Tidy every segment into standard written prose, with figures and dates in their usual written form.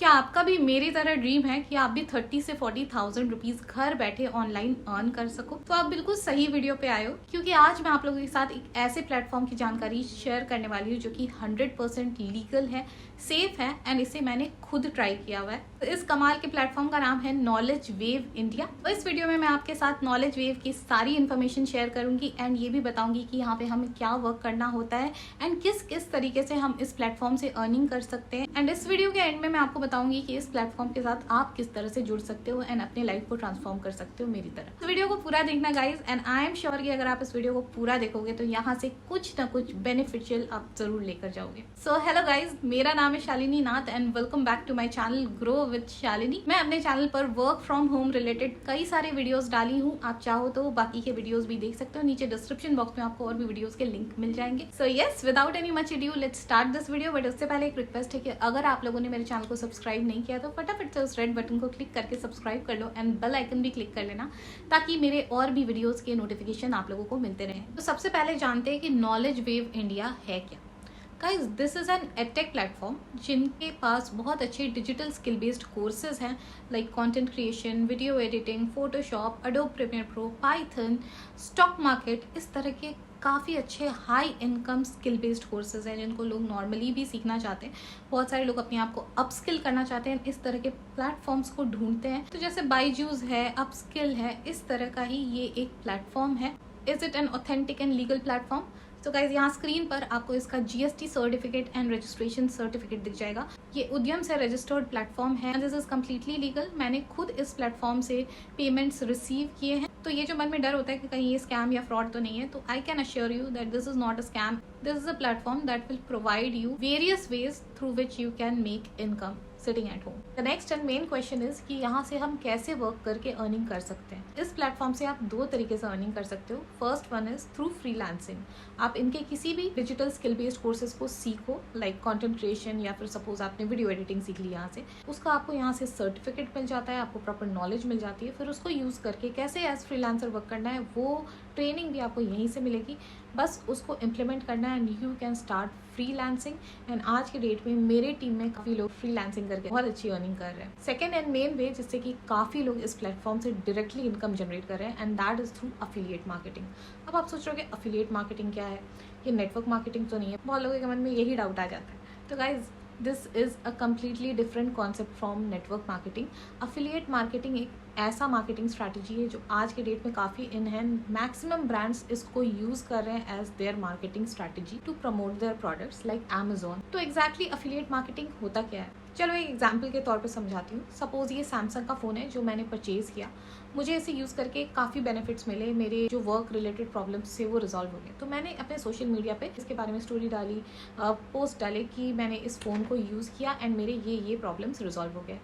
क्या आपका भी मेरी तरह ड्रीम है कि आप भी 30 से 40,000 रुपीज घर बैठे ऑनलाइन अर्न कर सको? तो आप बिल्कुल सही वीडियो पे आए हो, क्योंकि आज मैं आप लोगों के साथ एक ऐसे प्लेटफॉर्म की जानकारी शेयर करने वाली हूँ जो कि 100% लीगल है, सेफ है एंड इसे मैंने खुद ट्राई किया हुआ है। तो इस कमाल के प्लेटफॉर्म का नाम है नॉलेज वेव इंडिया। तो इस वीडियो में मैं आपके साथ नॉलेज वेव की सारी इन्फॉर्मेशन शेयर करूंगी एंड ये भी बताऊंगी कि यहाँ पे हमें क्या वर्क करना होता है एंड किस किस तरीके से हम इस प्लेटफॉर्म से अर्निंग कर सकते हैं। एंड इस वीडियो के एंड में मैं आपको बताऊंगी कि इस प्लेटफॉर्म के साथ आप किस तरह से जुड़ सकते हो एंड अपने लाइफ को ट्रांसफॉर्म कर सकते हो मेरी तरह। तो वीडियो को पूरा देखना guys, and I am sure कि अगर आप इस वीडियो को पूरा देखोगे तो यहाँ से कुछ ना कुछ बेनिफिशियल आप जरूर लेकर जाओगे। सो हेलो गाइज, मेरा नाम है Shalini Nath and welcome back to my channel grow with Shalini. मैं अपने चैनल पर वर्क फ्रॉम होम रिलेटेड कई सारे वीडियोस डाली हूँ। आप चाहो तो बाकी के वीडियोस भी देख सकते हो, नीचे डिस्क्रिप्शन बॉक्स में आपको और भी वीडियोस के लिंक मिल जाएंगे। So yes, without any much edu let's start this video. But उससे पहले एक रिक्वेस्ट है कि अगर आप लोगों ने मेरे चैनल को सब्सक्राइब नहीं किया तो फटाफट से उस रेड बटन को क्लिक करके सब्सक्राइब कर लो एंड बेल आइकन भी क्लिक कर लेना, ताकि मेरे और भी वीडियोस के नोटिफिकेशन आप लोगों को मिलते रहे। तो सबसे पहले जानते हैं कि नॉलेज वेव इंडिया है क्या। Guys, this is an edtech platform जिनके पास बहुत अच्छे डिजिटल स्किल बेस्ड कोर्सेज हैं, like content creation, video editing, Photoshop, Adobe Premiere Pro, Python, stock market. इस तरह के काफ़ी अच्छे high income skill based courses हैं जिनको लोग नॉर्मली भी सीखना चाहते हैं। बहुत सारे लोग अपने आप को अपस्किल करना चाहते हैं, इस तरह के प्लेटफॉर्म्स को ढूंढते हैं। तो जैसे बायजूस है, अपस्किल है, इस तरह का ही ये एक प्लेटफॉर्म है। Is it an authentic and legal platform? तो गाइज, यहाँ स्क्रीन पर आपको इसका GST certificate and registration certificate दिख जाएगा। ये उद्यम से रजिस्टर्ड प्लेटफॉर्म है। This is completely legal. मैंने खुद इस प्लेटफॉर्म से पेमेंट्स रिसीव किए हैं। तो ये जो मन में डर होता है कि कहीं ये स्कैम या फ्रॉड तो नहीं है, तो I can assure you that this is not a scam. This is a platform that will provide you various ways through which you can make income sitting at home. The next and main question is कि यहाँ से हम कैसे work करके earning कर सकते हैं। इस प्लेटफॉर्म से आप दो तरीके से अर्निंग कर सकते हो। First one is through freelancing. आप इनके किसी भी डिजिटल स्किल बेस्ड कोर्सेज को सीखो, लाइक कंटेंट क्रिएशन, या फिर सपोज आपने वीडियो एडिटिंग सीख ली यहाँ से, उसका आपको यहाँ से सर्टिफिकेट मिल जाता है, आपको प्रॉपर नॉलेज मिल जाती है। फिर उसको यूज़ करके कैसे एज फ्रीलांसर वर्क करना है वो ट्रेनिंग भी आपको यहीं से मिलेगी। बस उसको इम्प्लीमेंट करना है and you can start freelancing. And आज के डेट में मेरे टीम में काफ़ी लोग फ्रीलांसिंग करके बहुत अच्छी अर्निंग कर रहे हैं। सेकेंड एंड मेन वे जिससे कि काफ़ी लोग इस प्लेटफॉर्म से डायरेक्टली इनकम जनरेट कर रहे हैं, and that is through affiliate marketing. अब आप सोच रहे हो कि अफिलिएट मार्केटिंग क्या है, ये नेटवर्क मार्केटिंग तो नहीं है? बहुत लोगों के मन में यही डाउट आ जाता है। तो guys, this is a completely different concept from network marketing. Affiliate marketing एक ऐसा मार्केटिंग स्ट्रैटेजी है जो आज के डेट में काफ़ी इन है। मैक्सिमम ब्रांड्स इसको यूज़ कर रहे हैं as their marketing strategy to promote their products like Amazon. तो एग्जैक्टली अफिलिएट मार्केटिंग होता क्या है, चलो एक एग्जाम्पल के तौर पे समझाती हूँ। सपोज ये सैमसंग का फ़ोन है जो मैंने परचेज़ किया। मुझे इसे यूज़ करके काफ़ी बेनिफिट्स मिले, मेरे जो वर्क रिलेटेड प्रॉब्लम्स थे वो रिजॉल्व हो गए। तो मैंने अपने सोशल मीडिया पे इसके बारे में स्टोरी डाली, पोस्ट डाले कि मैंने इस फ़ोन को यूज़ किया एंड मेरे ये प्रॉब्लम्स रिजॉल्व हो गए।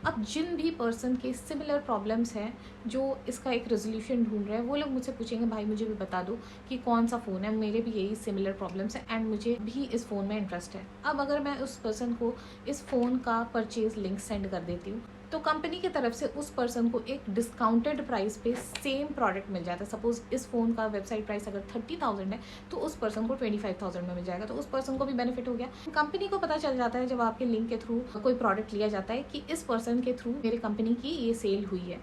अब जिन भी पर्सन के सिमिलर प्रॉब्लम्स हैं जो इसका एक रेजोल्यूशन ढूंढ रहे हैं, वो लोग मुझसे पूछेंगे भाई मुझे भी बता दो कि कौन सा फ़ोन है, मेरे भी यही सिमिलर प्रॉब्लम्स है एंड मुझे भी इस फ़ोन में इंटरेस्ट है। अब अगर मैं उस पर्सन को इस फ़ोन का परचेज लिंक सेंड कर देती हूँ तो कंपनी की तरफ से उस पर्सन को एक डिस्काउंटेड प्राइस पे सेम प्रोडक्ट मिल जाता है। सपोज इस फ़ोन का वेबसाइट प्राइस अगर 30,000 है तो उस पर्सन को 25,000 में मिल जाएगा। तो उस पर्सन को भी बेनिफिट हो गया। कंपनी को पता चल जाता है जब आपके लिंक के थ्रू कोई प्रोडक्ट लिया जाता है कि इस पर्सन के थ्रू मेरे कंपनी की ये सेल हुई है,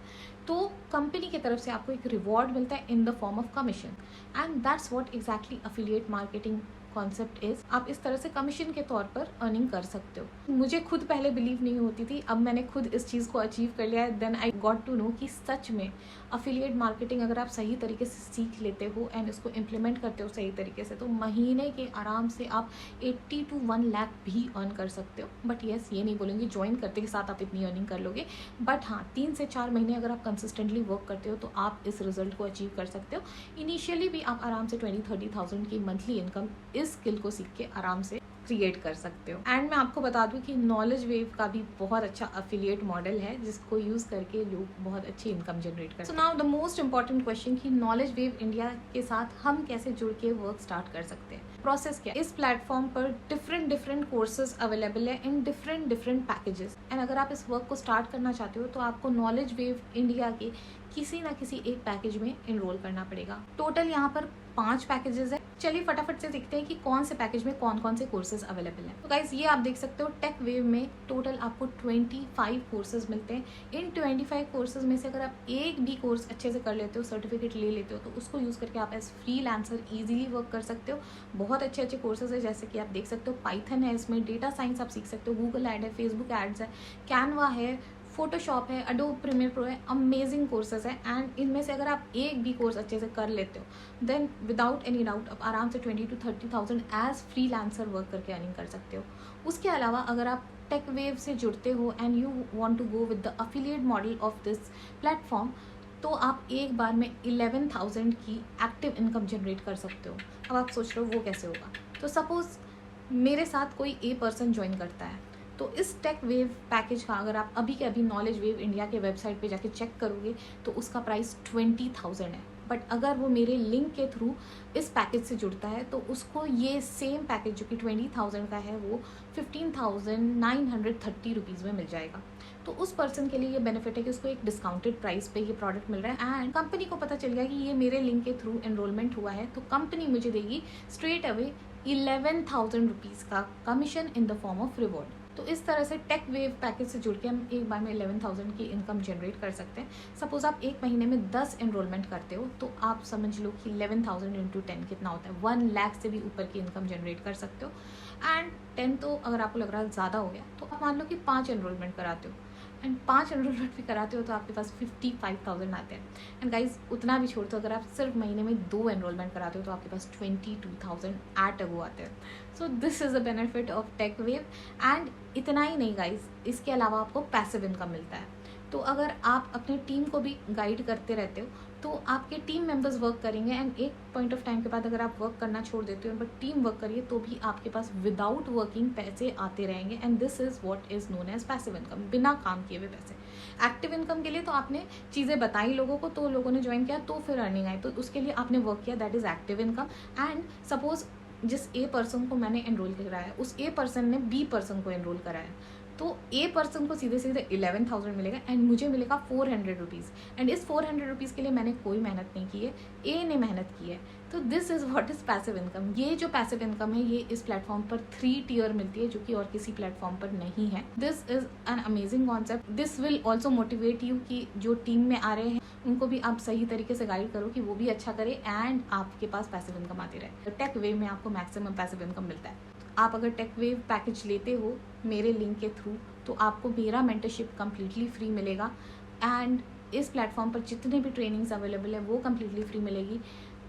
तो कंपनी की तरफ से आपको एक रिवॉर्ड मिलता है in the form of commission. And that's what exactly affiliate marketing concept is. आप इस तरह से कमीशन के तौर पर अर्निंग कर सकते हो। मुझे खुद पहले बिलीव नहीं होती थी, अब मैंने खुद इस चीज़ को अचीव कर लिया है। Then I got to know कि सच में अफिलिएट मार्केटिंग अगर आप सही तरीके से सीख लेते हो एंड इसको इम्प्लीमेंट करते हो सही तरीके से, तो महीने के आराम से आप 80 to 1 लाख भी अर्न कर सकते हो। बट येस, ये नहीं बोलूँगी ज्वाइन करते के साथ आप इतनी अर्निंग कर लोगे, बट हाँ 3 से 4 महीने अगर आप कंसिस्टेंटली वर्क करते हो तो आप इस रिजल्ट को अचीव कर सकते हो। इनिशियली भी आप आराम से 20-30,000 की मंथली इनकम इस स्किल को सीख के आराम से क्रिएट कर सकते हो। एंड मैं आपको बता दूं कि नॉलेज वेव का भी बहुत अच्छा अफिलिएट मॉडल है जिसको यूज करके लोग बहुत अच्छी इनकम जनरेट करते हैं। So now the most important question कि नॉलेज वेव इंडिया के साथ हम कैसे जुड़ के वर्क स्टार्ट कर सकते हैं। प्रोसेस क्या है, इस प्लेटफॉर्म पर डिफरेंट कोर्सेज अवेलेबल है इन डिफरेंट पैकेजेस। एंड अगर आप इस वर्क को स्टार्ट करना चाहते हो तो आपको नॉलेज वेव इंडिया के किसी ना किसी एक पैकेज में एनरोल करना पड़ेगा। टोटल यहाँ पर 5 पैकेजेस है चलिए फटाफट से देखते हैं कि कौन से पैकेज में कौन कौन से कोर्सेज अवेलेबल हैं। तो गाइज ये आप देख सकते हो टेक वेव में टोटल आपको 25 कोर्सेज मिलते हैं। इन 25 कोर्सेज में से अगर आप एक भी कोर्स अच्छे से कर लेते हो, सर्टिफिकेट ले लेते हो, तो उसको यूज़ करके आप एज फ्रीलांसर इजीली वर्क कर सकते हो। बहुत अच्छे अच्छे कोर्सेज है, जैसे कि आप देख सकते हो पाइथन है, इसमें डेटा साइंस आप सीख सकते हो, गूगल एड है, फेसबुक एड्स है, कैनवा है, फोटोशॉप है, अडोब प्रीमियर प्रो है। अमेजिंग कोर्सेज है एंड इनमें से अगर आप एक भी कोर्स अच्छे से कर लेते हो देन विदाउट एनी डाउट आप आराम से 20 to 30,000 एज फ्रीलांसर वर्क करके अर्निंग कर सकते हो। उसके अलावा अगर आप टेक वेव से जुड़ते हो and you want to go with the affiliate model of this platform, तो आप एक बार में 11,000 की एक्टिव इनकम जनरेट कर सकते हो। अब आप सोच रहे हो वो कैसे होगा। तो सपोज मेरे साथ कोई ए पर्सन ज्वाइन करता है, तो इस टेक वेव पैकेज का अगर आप अभी के अभी नॉलेज वेव इंडिया के वेबसाइट पे जाके चेक करोगे तो उसका प्राइस 20,000 है। बट अगर वो मेरे लिंक के थ्रू इस पैकेज से जुड़ता है तो उसको ये सेम पैकेज जो कि 20,000 का है वो 15,930 रुपीज़ में मिल जाएगा। तो उस पर्सन के लिए ये बेनिफिट है कि उसको एक डिस्काउंटेड प्राइस पे ये प्रोडक्ट मिल रहा है एंड कंपनी को पता चल गया कि ये मेरे लिंक के थ्रू एनरोलमेंट हुआ है, तो कंपनी मुझे देगी स्ट्रेट अवे 11,000 रुपीज़ का commission in the form of reward. तो इस तरह से टेक वेव पैकेज से जुड़ के हम एक बार में 11,000 की इनकम जनरेट कर सकते हैं। सपोज आप एक महीने में 10 एनरोलमेंट करते हो तो आप समझ लो कि 11,000 इंटू 10 कितना होता है, 1 लाख से भी ऊपर की इनकम जनरेट कर सकते हो। एंड 10 तो अगर आपको लग रहा है ज़्यादा हो गया तो आप मान लो कि 5 एनरोलमेंट कराते हो एंड 5 एनरोलमेंट भी कराते हो तो आपके पास 55,000 आते हैं। एंड गाइज उतना भी छोड़ दो, अगर आप सिर्फ महीने में 2 एनरोलमेंट कराते हो तो आपके पास 22,000 एट अ गो आते हैं। So this is a benefit of Tech Wave. And इतना ही नहीं गाइज, इसके अलावा आपको पैसिव इनकम मिलता है। तो अगर आप अपनी टीम को भी गाइड करते रहते हो तो आपके टीम मेंबर्स वर्क करेंगे एंड एक पॉइंट ऑफ टाइम के बाद अगर आप वर्क करना छोड़ देते हो बट टीम वर्क करिए तो भी आपके पास विदाउट वर्किंग पैसे आते रहेंगे। And this is what is known as passive income, बिना काम किए हुए पैसे। एक्टिव इनकम के लिए तो आपने चीज़ें बताई लोगों को, तो लोगों ने ज्वाइन किया तो फिर अर्निंग आई, तो उसके लिए आपने वर्क किया, that is active income. And suppose जिस ए पर्सन को मैंने एनरोल कराया उस ए पर्सन ने बी पर्सन को एनरोल कराया, तो ए पर्सन को सीधे सीधे 11,000 मिलेगा एंड मुझे मिलेगा 400 रुपीज़। एंड इस 400 रुपीज़ के लिए मैंने कोई मेहनत नहीं की है, ए ने मेहनत की है। तो this is what is passive income. ये जो पैसिव इनकम है ये इस प्लेटफॉर्म पर 3 टियर मिलती है जो कि और किसी प्लेटफॉर्म पर नहीं है। This is an amazing concept. This will also motivate you कि जो टीम में आ रहे हैं उनको भी आप सही तरीके से गाइड करो कि वो भी अच्छा करे एंड आपके पास पैसिव इनकम आती रहे। तो टेक वेव में आपको मैक्सिमम पैसिव इनकम मिलता है। आप अगर टेक वेव पैकेज लेते हो मेरे लिंक के थ्रू तो आपको मेरा मेंटरशिप कम्प्लीटली फ्री मिलेगा एंड इस प्लेटफॉर्म पर जितने भी ट्रेनिंग्स अवेलेबल है वो कम्प्लीटली फ्री मिलेगी।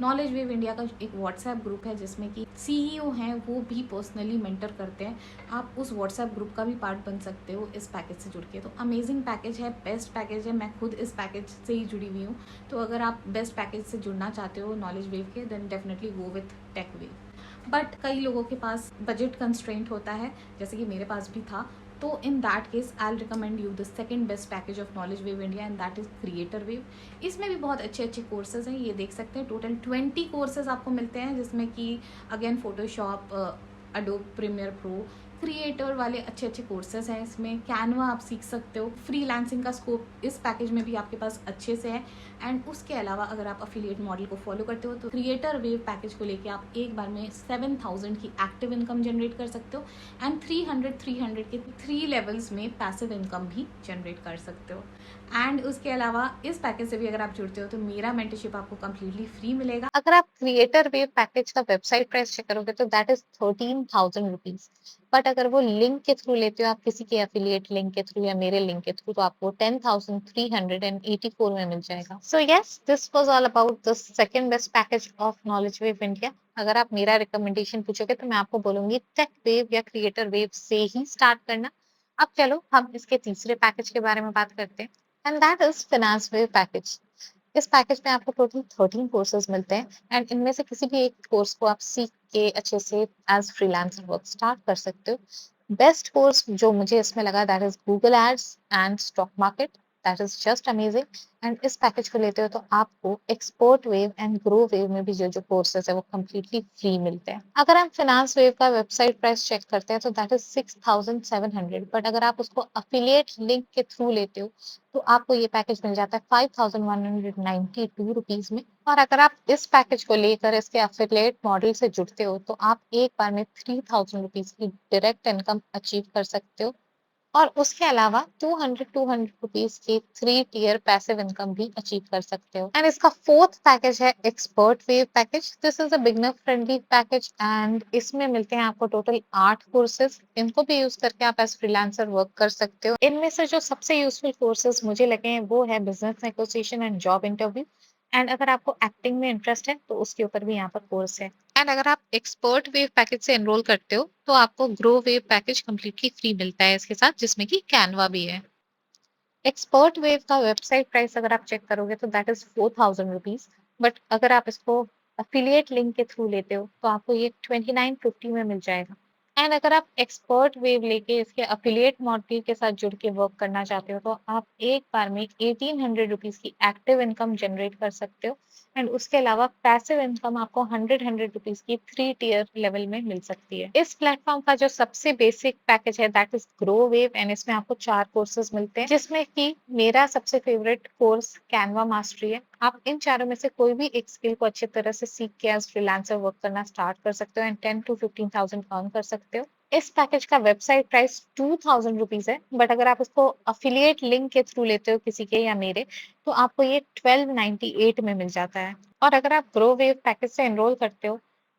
नॉलेज वेव इंडिया का एक व्हाट्सएप ग्रुप है जिसमें कि सीईओ हैं, वो भी पर्सनली मेंटर करते हैं। आप उस व्हाट्सएप ग्रुप का भी पार्ट बन सकते हो इस पैकेज से जुड़ के। तो अमेजिंग पैकेज है, बेस्ट पैकेज है। मैं खुद इस पैकेज से ही जुड़ी हुई हूँ। तो अगर आप बेस्ट पैकेज से जुड़ना चाहते हो नॉलेज वेव के then definitely go with Tech Wave. But कई लोगों के पास बजट कंस्ट्रेंट होता है, जैसे कि मेरे पास भी था, तो in that case I will recommend you the second best package of knowledge wave India and that is creator wave. इसमें भी बहुत अच्छे अच्छे कोर्सेज हैं, ये देख सकते हैं टोटल 20 कोर्सेज आपको मिलते हैं जिसमें कि again Photoshop, Adobe Premiere Pro, creator वाले अच्छे अच्छे कोर्सेज हैं। इसमें कैनवा आप सीख सकते हो। फ्रीलांसिंग का स्कोप इस पैकेज में भी आपके पास अच्छे से है। एंड उसके अलावा अगर आप अफिलिएट मॉडल को फॉलो करते हो तो क्रिएटर वेव पैकेज को लेके आप एक बार में 7,000 की एक्टिव इनकम जनरेट कर सकते हो एंड 300 के 3 लेवल्स में पैसिव इनकम भी जनरेट कर सकते हो। एंड उसके अलावा इस पैकेज से भी अगर आप जुड़ते हो तो मेरा मेंटरशिप आपको कम्प्लीटली फ्री मिलेगा। अगर आप क्रिएटर वेव पैकेज का वेबसाइट प्राइस चेक करोगे तो दैट इज 13,000 रुपीज। बट अगर वो लिंक के थ्रू लेते हो आप किसी के एफिलिएट लिंक के थ्रू या मेरे लिंक के थ्रू तो आपको 10,384 में मिल जाएगा। So yes, this was all about the second best package of knowledge wave India. अगर आप मेरा रिकमेंडेशन पूछोगे तो मैं आपको बोलूंगी टेक वेव या क्रिएटर वेव से ही स्टार्ट करना। अब चलो हम इसके तीसरे पैकेज के बारे में बात करते हैं and that is finance wave package. इस पैकेज में आपको टोटल 13 कोर्सेज मिलते हैं एंड इनमें से किसी भी एक कोर्स को आप सीख के अच्छे से एज फ्रीलांसर वर्क स्टार्ट कर सकते हो। बेस्ट कोर्स जो मुझे इसमें लगा that is Google ads and stock market. That is just amazing. And इस पैकेज को लेते हो तो आपको expert Wave and Grow Wave में भी जो जो कोर्सेज है वो कम्प्लीटली फ्री मिलते हैं। अगर हम फाइनेंस वेव का वेबसाइट प्राइस चेक करते हैं तो दैट इज 6,700, बट अगर आप उसको अफिलिएट लिंक के थ्रू लेते हो तो आपको ये पैकेज मिल जाता है 5,192 रुपीज में। और अगर आप इस पैकेज को लेकर इसके अफिलिएट मॉडल से जुड़ते हो तो आप एक बार में 3,000 रुपीज की डायरेक्ट इनकम अचीव कर सकते हो। और उसके अलावा 200 रुपीज की 3 टियर पैसिव इनकम भी अचीव कर सकते हो। एंड इसका फोर्थ पैकेज है expert wave package. This is a beginner friendly package and इसमें मिलते हैं आपको टोटल 8 कोर्सेज। इनको भी यूज करके आप एज फ्रीलांसर वर्क कर सकते हो। इनमें से जो सबसे यूजफुल कोर्सेज मुझे लगे हैं वो है business negotiation and job interview. And अगर आपको एक्टिंग में इंटरेस्ट है तो उसके ऊपर भी यहाँ पर कोर्स है। एंड अगर आप एक्सपर्ट वेव पैकेज से एनरोल करते हो तो आपको grow wave package completely free मिलता है इसके साथ, जिसमें कि कैनवा भी है। एक्सपर्ट वेव का वेबसाइट प्राइस अगर आप चेक करोगे तो दैट इज 4,000 रुपीज, बट अगर आप इसको अफिलिएट लिंक के थ्रू लेते हो तो आपको ये 2950 में मिल जाएगा। एंड अगर आप एक्सपर्ट वेव लेके इसके अफिलिएट मॉडल के साथ जुड़ के वर्क करना चाहते हो तो आप एक बार में 1,800 रुपीज की एक्टिव इनकम जनरेट कर सकते हो। एंड उसके अलावा पैसिव इनकम आपको 100 रुपीज की 3 टियर लेवल में मिल सकती है। इस प्लेटफॉर्म का जो सबसे बेसिक पैकेज है that is grow wave and इसमें आपको 4 कोर्सेज मिलते हैं, जिसमें कि मेरा सबसे फेवरेट कोर्स कैनवा मास्टरी है। आप इन चारों में से कोई भी एक स्किल को अच्छी तरह से सीख के एज फ्रीलांसर वर्क करना स्टार्ट कर सकते हो एंड 10 to 15,000 अर्न कर सकते हो। इस पैकेज का वेबसाइट प्राइस 2,000 रुपीज है, बट अगर आप इसको अफिलिएट लिंक के थ्रू लेते हो किसी के या मेरे तो आपको ये 1298 में मिल जाता है। और अगर आप ग्रो वेव पैकेज से एनरोल करते हो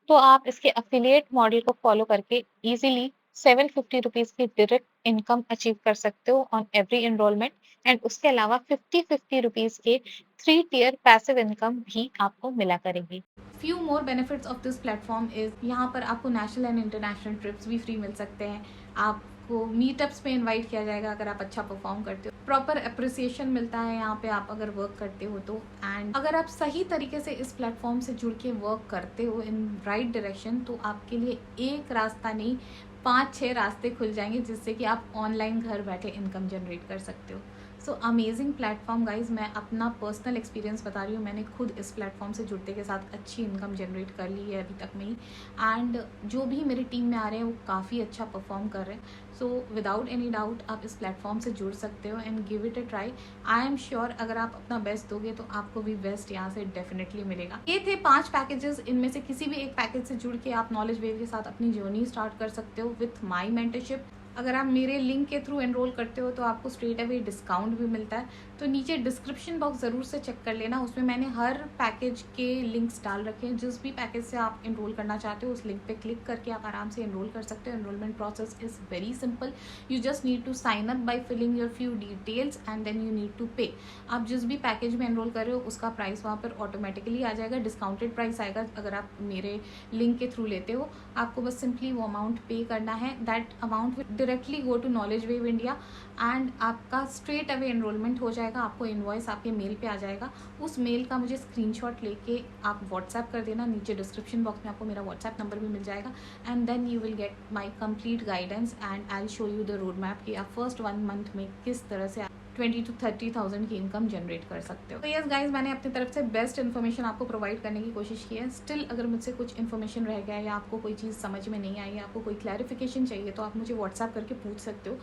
तो आप इसके अफिलिएट मॉडल को फॉलो करके इजीली 750 रुपीज की डायरेक्ट इनकम अचीव कर सकते हो ऑन एवरी एनरोलमेंट। एंड उसके अलावा 50 रुपीज के 3 टियर पैसिव इनकम भी आपको मिला करेगी। Few more benefits of this platform is यहाँ पर आपको नेशनल एंड इंटरनेशनल ट्रिप्स भी फ्री मिल सकते हैं। आपको मीटअप्स में इनवाइट किया जाएगा अगर आप अच्छा परफॉर्म करते हो। प्रॉपर अप्रिसिएशन मिलता है यहाँ पे आप अगर वर्क करते हो तो। एंड अगर आप सही तरीके से इस प्लेटफॉर्म से जुड़ के वर्क करते हो इन राइट डायरेक्शन तो आपके लिए एक रास्ता नहीं 5-6 रास्ते खुल जाएंगे जिससे कि आप ऑनलाइन घर बैठे इनकम जनरेट कर सकते हो। So amazing platform guys. मैं अपना पर्सनल एक्सपीरियंस बता रही हूँ, मैंने खुद इस प्लेटफॉर्म से जुड़ते के साथ अच्छी इनकम जनरेट कर ली है अभी तक में ही। एंड जो भी मेरी टीम में आ रहे हैं वो काफ़ी अच्छा परफॉर्म कर रहे हैं। सो विदाउट एनी डाउट आप इस प्लेटफॉर्म से जुड़ सकते हो and give it a try. I am sure अगर आप अपना बेस्ट दोगे तो आपको भी बेस्ट यहाँ से डेफिनेटली मिलेगा। ये थे 5 पैकेजेस। इनमें से किसी भी एक पैकेज से जुड़ के आप नॉलेज वेव के साथ अपनी जर्नी स्टार्ट कर सकते हो विथ माई मेंटरशिप। अगर आप मेरे लिंक के थ्रू एनरोल करते हो तो आपको स्ट्रेट अवे डिस्काउंट भी मिलता है। तो नीचे डिस्क्रिप्शन बॉक्स ज़रूर से चेक कर लेना, उसमें मैंने हर पैकेज के लिंक्स डाल रखे हैं। जिस भी पैकेज से आप एनरोल करना चाहते हो उस लिंक पे क्लिक करके आप आराम से एनरोल कर सकते हो। Enrolment process is very simple. You just need to sign up by filling your few details and then you need to pay. आप जिस भी पैकेज में एनरोल कर रहे हो उसका प्राइस वहाँ पर ऑटोमेटिकली आ जाएगा, डिस्काउंटेड प्राइस आएगा। अगर आप मेरे लिंक के थ्रू लेते हो आपको बस सिंपली वो अमाउंट पे करना है। That amount will directly go to knowledge wave India and आपका स्ट्रेट अवे एनरोलमेंट हो जाएगा। आपको इनवॉइस आपके मेल पे आ जाएगा। उस मेल का मुझे स्क्रीनशॉट लेके आप व्हाट्सएप कर देना। नीचे डिस्क्रिप्शन बॉक्स में आपको मेरा व्हाट्सएप नंबर भी मिल जाएगा and then you will get my complete guidance and I will show you the road map कि आप फर्स्ट 1 मंथ में किस तरह से 20 to 30,000 की इनकम जनरेट कर सकते हो। तो यस गाइज, मैंने अपनी तरफ से बेस्ट इन्फॉर्मेशन आपको प्रोवाइड करने की कोशिश की है। स्टिल अगर मुझसे कुछ इन्फॉर्मेशन रह गया है या आपको कोई चीज़ समझ में नहीं आई, आपको कोई क्लैरिफिकेशन चाहिए तो आप मुझे व्हाट्सएप करके पूछ सकते हो।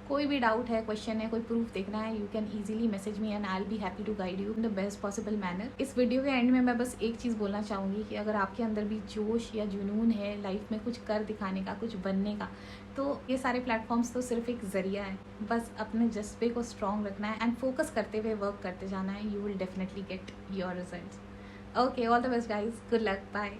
कोई भी डाउट है, क्वेश्चन है, कोई प्रूफ देखना है, you can easily message me and I will be happy to guide you in the best possible manner. इस वीडियो के एंड में मैं बस एक चीज़ बोलना चाहूँगी कि अगर आपके अंदर भी जोश या जुनून है लाइफ में कुछ कर दिखाने का, कुछ बनने का, तो ये सारे प्लेटफॉर्म्स तो सिर्फ एक जरिया है। बस अपने जज्बे को स्ट्रॉन्ग रखना है एंड फोकस करते हुए वर्क करते जाना है। You will definitely get your results. Okay, all the best guys, good luck, bye.